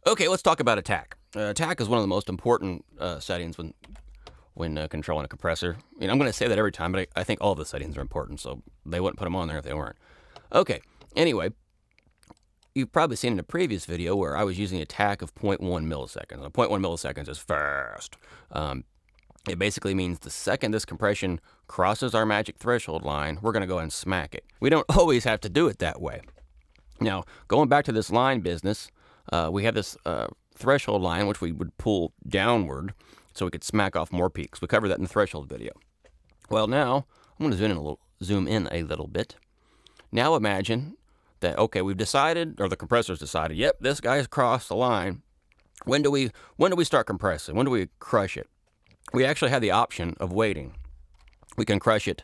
Okay, let's talk about attack. Attack is one of the most important settings when controlling a compressor. I mean, I'm going to say that every time, but I think all the settings are important, so they wouldn't put them on there if they weren't. Okay, anyway, you've probably seen in a previous video where I was using attack of 0.1 milliseconds. Now, 0.1 milliseconds is fast. It basically means the second this compression crosses our magic threshold line, we're going to go ahead and smack it. We don't always have to do it that way. Now, going back to this line business, we have this threshold line, which we would pull downward so we could smack off more peaks. We covered that in the threshold video. Well, now, I'm going to zoom in a little bit. Now imagine that, okay, we've decided, or the compressor's decided, yep, this guy's crossed the line. When do we start compressing? When do we crush it? We actually have the option of waiting. We can crush it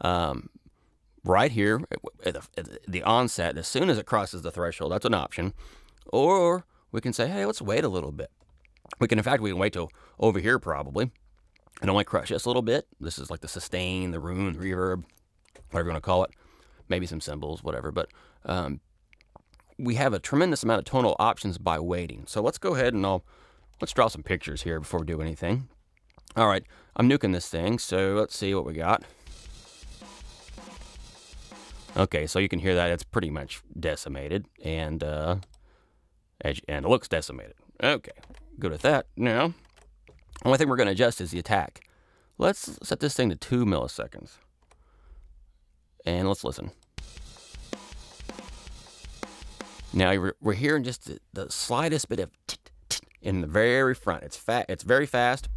right here at the onset, as soon as it crosses the threshold. That's an option. Or we can say, hey, let's wait a little bit. We can wait till over here probably and only crush this a little bit. This is like the sustain, the rune, the reverb, whatever you want to call it. Maybe some cymbals, whatever. But we have a tremendous amount of tonal options by waiting. So let's go ahead and let's draw some pictures here before we do anything. All right, I'm nuking this thing, so let's see what we got. Okay, so you can hear that it's pretty much decimated, and it looks decimated. Okay, good with that. Now, the only thing we're going to adjust is the attack. Let's set this thing to 2 milliseconds. And let's listen. Now, we're hearing just the slightest bit of in the very front. It's very fast.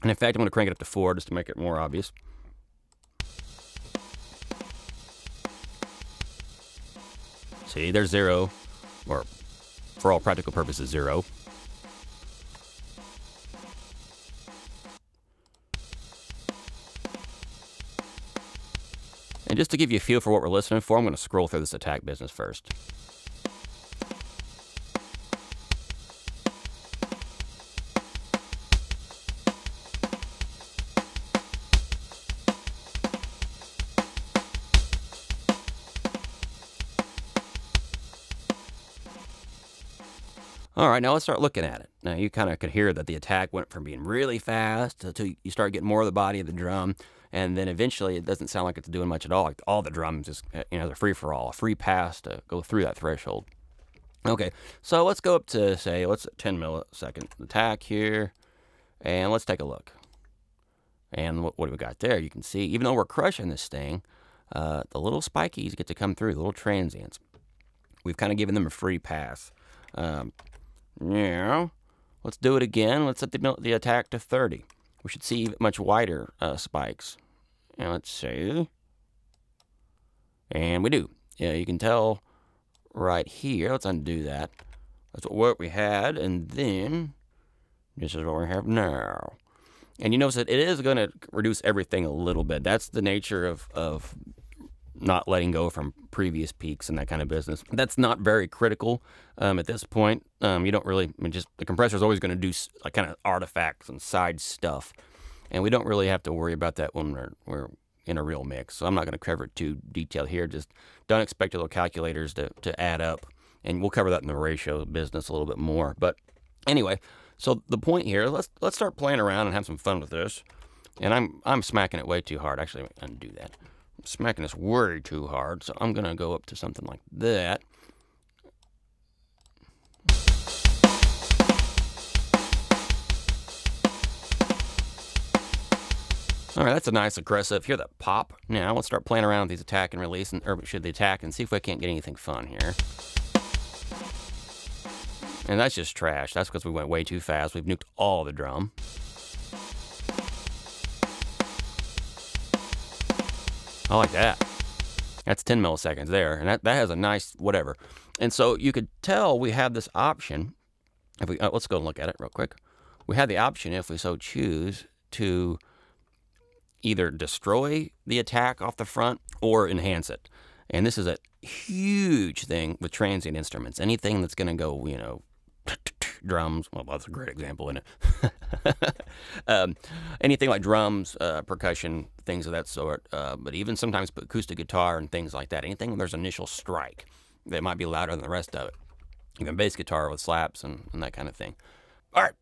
And in fact, I'm going to crank it up to 4 just to make it more obvious. See, there's 0, or for all practical purposes, 0. And just to give you a feel for what we're listening for, I'm going to scroll through this attack business first. All right, now let's start looking at it. Now you kind of could hear that the attack went from being really fast until you start getting more of the body of the drum, and then eventually it doesn't sound like it's doing much at all. Like all the drums just, they're free for all, a free pass to go through that threshold. Okay, so let's go up to, say, let's 10 millisecond attack here, and let's take a look. And what do we got there? You can see, even though we're crushing this thing, the little spikies get to come through, the little transients. We've kind of given them a free pass. Yeah, let's do it again. Let's set the attack to 30. We should see much wider spikes. And let's see. And we do. Yeah, you can tell right here. Let's undo that. That's what we had. And then this is what we have now. And you notice that it is going to reduce everything a little bit. That's the nature of not letting go from previous peaks and that kind of business. That's not very critical at this point. You don't really, the compressor is always going to do like kind of artifacts and side stuff. And we don't really have to worry about that when we're in a real mix. So I'm not going to cover it too detailed here. Just don't expect your little calculators to add up. And we'll cover that in the ratio business a little bit more. But anyway, so the point here, let's start playing around and have some fun with this. And I'm smacking it way too hard. Actually, undo that. Smacking this way too hard, so I'm gonna go up to something like that. All right, that's a nice aggressive. Hear that pop? Now let's start playing around with these attack and release, or should the attack, and see if we can't get anything fun here. And that's just trash. That's because we went way too fast. We've nuked all the drum. I like that. That's 10 milliseconds there, and that has a nice whatever. And so you could tell we have this option. If we let's go and look at it real quick. We have the option, if we so choose, to either destroy the attack off the front or enhance it. And this is a huge thing with transient instruments. Anything that's going to go, drums. Well, that's a great example, isn't it? Anything like drums, percussion, things of that sort. But even sometimes acoustic guitar and things like that. Anything where there's initial strike that might be louder than the rest of it. even bass guitar with slaps and that kind of thing. All right.